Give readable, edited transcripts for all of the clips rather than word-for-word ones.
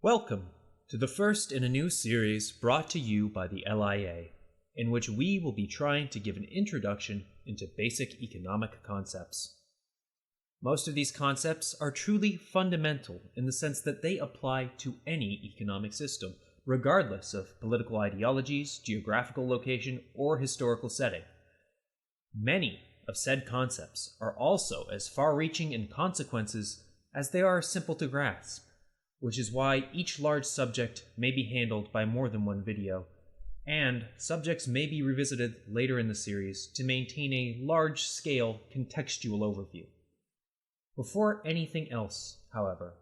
Welcome to the first in a new series brought to you by the LIA, in which we will be trying to give an introduction into basic economic concepts. Most of these concepts are truly fundamental in the sense that they apply to any economic system, regardless of political ideologies, geographical location, or historical setting. Many of said concepts are also as far-reaching in consequences as they are simple to grasp, which is why each large subject may be handled by more than one video, and subjects may be revisited later in the series to maintain a large-scale contextual overview. Before anything else, however,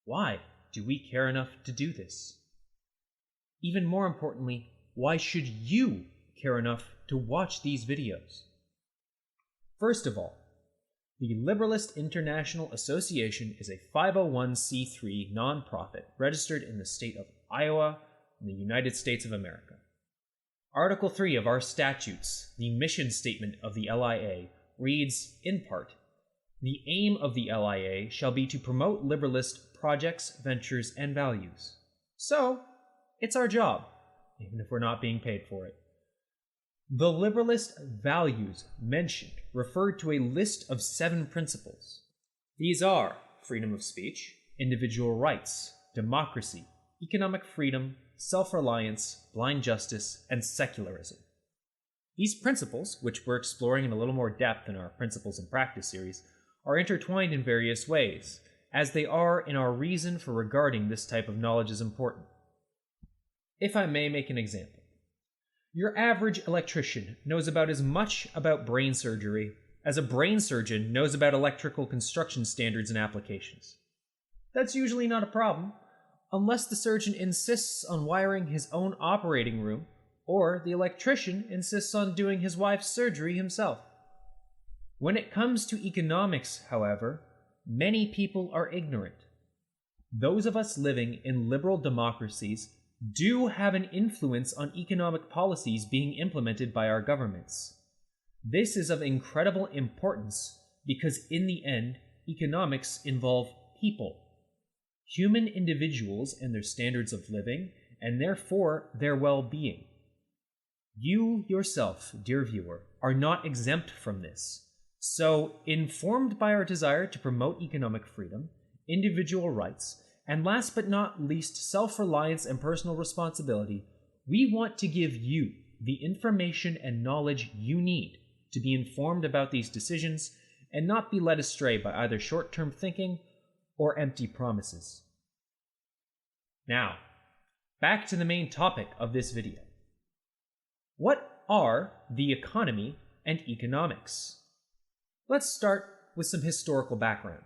why do we care enough to do this? Even more importantly, why should you care enough to watch these videos? First of all, the Liberalist International Association is a 501c3 nonprofit registered in the state of Iowa in the United States of America. Article 3 of our statutes, the mission statement of the LIA, reads, in part, "The aim of the LIA shall be to promote liberalist projects, ventures, and values." So, it's our job, even if we're not being paid for it. The liberalist values mentioned refer to a list of 7 principles. These are freedom of speech, individual rights, democracy, economic freedom, self-reliance, blind justice, and secularism. These principles, which we're exploring in a little more depth in our Principles and Practice series, are intertwined in various ways, as they are in our reason for regarding this type of knowledge as important. If I may make an example. Your average electrician knows about as much about brain surgery as a brain surgeon knows about electrical construction standards and applications. That's usually not a problem, unless the surgeon insists on wiring his own operating room, or the electrician insists on doing his wife's surgery himself. When it comes to economics, however, many people are ignorant. Those of us living in liberal democracies do have an influence on economic policies being implemented by our governments. This is of incredible importance because in the end, economics involve people, human individuals and their standards of living, and therefore their well-being. You yourself, dear viewer, are not exempt from this. So, informed by our desire to promote economic freedom, individual rights, and last but not least, self-reliance and personal responsibility, we want to give you the information and knowledge you need to be informed about these decisions and not be led astray by either short-term thinking or empty promises. Now, back to the main topic of this video. What are the economy and economics? Let's start with some historical background.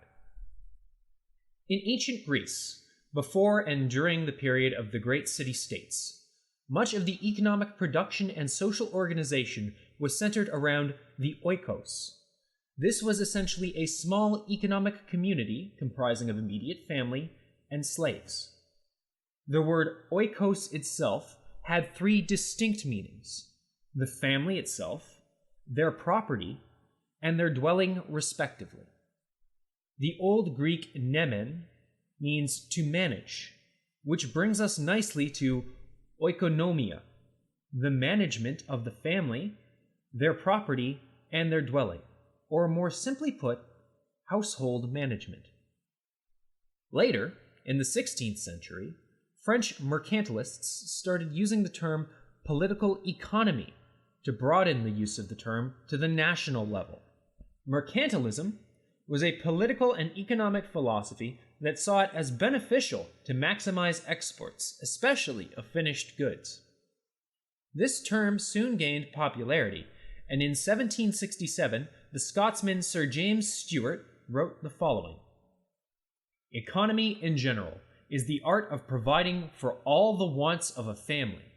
In ancient Greece, before and during the period of the great city-states, much of the economic production and social organization was centered around the oikos. This was essentially a small economic community comprising of immediate family and slaves. The word oikos itself had 3 distinct meanings: the family itself, their property, and their dwelling respectively. The Old Greek nemen means to manage, which brings us nicely to oikonomia, the management of the family, their property, and their dwelling, or more simply put, household management. Later, in the 16th century, French mercantilists started using the term political economy to broaden the use of the term to the national level. Mercantilism was a political and economic philosophy that saw it as beneficial to maximize exports, especially of finished goods. This term soon gained popularity, and in 1767, the Scotsman Sir James Stewart wrote the following: "Economy in general is the art of providing for all the wants of a family.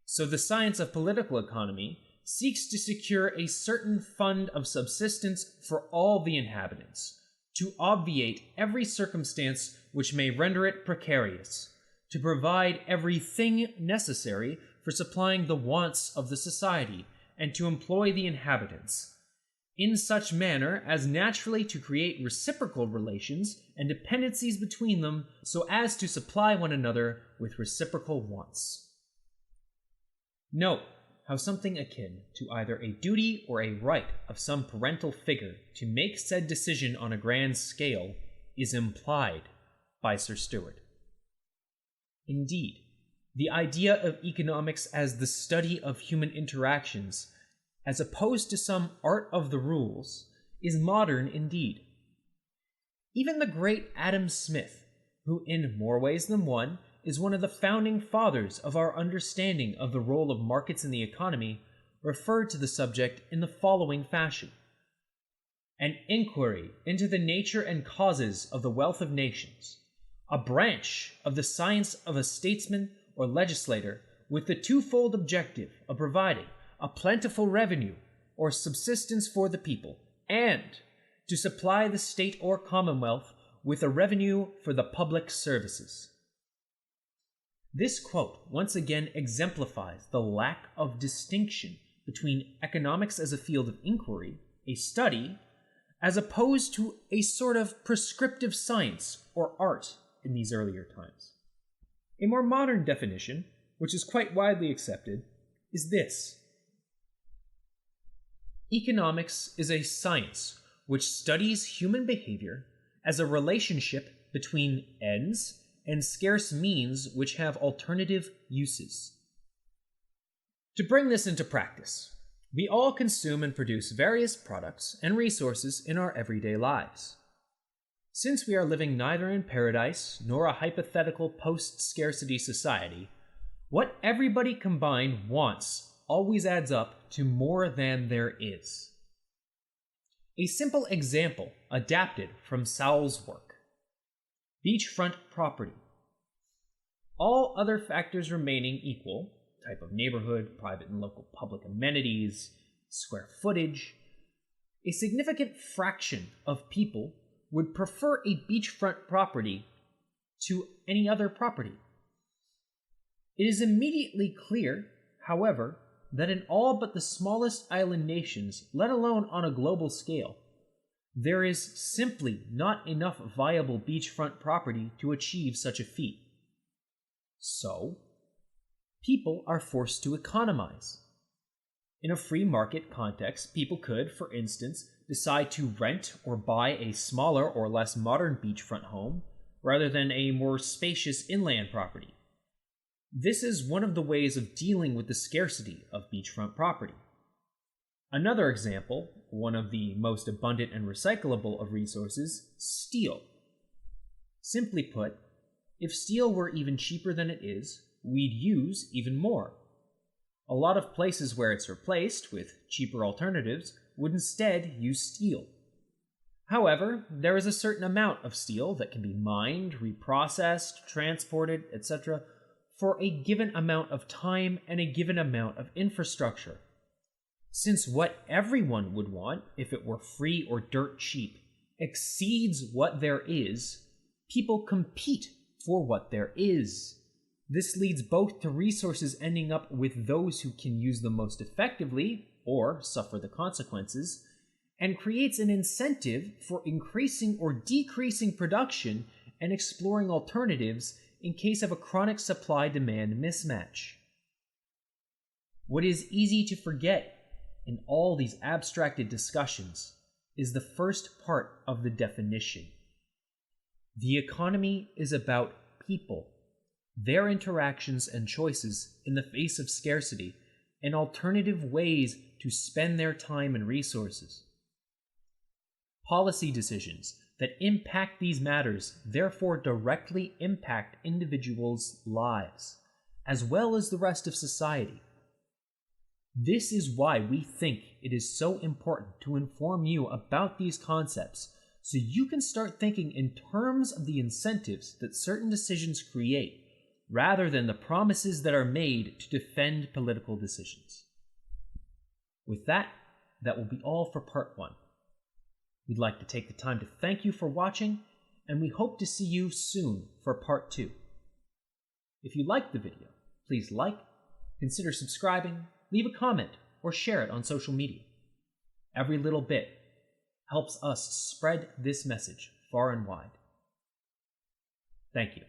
So the science of political economy seeks to secure a certain fund of subsistence for all the inhabitants, to obviate every circumstance which may render it precarious, to provide everything necessary for supplying the wants of the society, and to employ the inhabitants. in such manner as naturally to create reciprocal relations and dependencies between them so as to supply one another with reciprocal wants. Note how something akin to either a duty or a right of some parental figure to make said decision on a grand scale is implied by Sir Stewart. Indeed, the idea of economics as the study of human interactions, as opposed to some art of the rules, is modern indeed. Even the great Adam Smith, who in more ways than one is one of the founding fathers of our understanding of the role of markets in the economy, referred to the subject in the following fashion: an inquiry into the nature and causes of the wealth of nations, a branch of the science of a statesman or legislator with the twofold objective of providing a plentiful revenue or subsistence for the people, and to supply the state or commonwealth with a revenue for the public services. This quote once again exemplifies the lack of distinction between economics as a field of inquiry, a study, as opposed to a sort of prescriptive science or art in these earlier times. A more modern definition, which is quite widely accepted, is this: economics is a science which studies human behavior as a relationship between ends and scarce means which have alternative uses. To bring this into practice, we all consume and produce various products and resources in our everyday lives. Since we are living neither in paradise nor a hypothetical post-scarcity society, what everybody combined wants always adds up to more than there is. A simple example adapted from Sowell's work: beachfront property. All other factors remaining equal, type of neighborhood, private and local public amenities, square footage, a significant fraction of people would prefer a beachfront property to any other property. It is immediately clear, however, that in all but the smallest island nations, let alone on a global scale, there is simply not enough viable beachfront property to achieve such a feat. So, people are forced to economize. In a free market context, people could, for instance, decide to rent or buy a smaller or less modern beachfront home rather than a more spacious inland property. This is one of the ways of dealing with the scarcity of beachfront property. Another example, one of the most abundant and recyclable of resources, steel. Simply put, if steel were even cheaper than it is, we'd use even more. A lot of places where it's replaced with cheaper alternatives would instead use steel. However, there is a certain amount of steel that can be mined, reprocessed, transported, etc., for a given amount of time and a given amount of infrastructure. Since what everyone would want, if it were free or dirt cheap, exceeds what there is, people compete for what there is. This leads both to resources ending up with those who can use them most effectively, or suffer the consequences, and creates an incentive for increasing or decreasing production and exploring alternatives in case of a chronic supply-demand mismatch. What is easy to forget in all these abstracted discussions is the first part of the definition. The economy is about people, their interactions and choices in the face of scarcity, and alternative ways to spend their time and resources. Policy decisions that impact these matters therefore directly impact individuals' lives, as well as the rest of society. This is why we think it is so important to inform you about these concepts, so you can start thinking in terms of the incentives that certain decisions create, rather than the promises that are made to defend political decisions. With that, that will be all for part 1. We'd like to take the time to thank you for watching, and we hope to see you soon for part 2. If you liked the video, please like, consider subscribing, leave a comment, or share it on social media. Every little bit helps us spread this message far and wide. Thank you.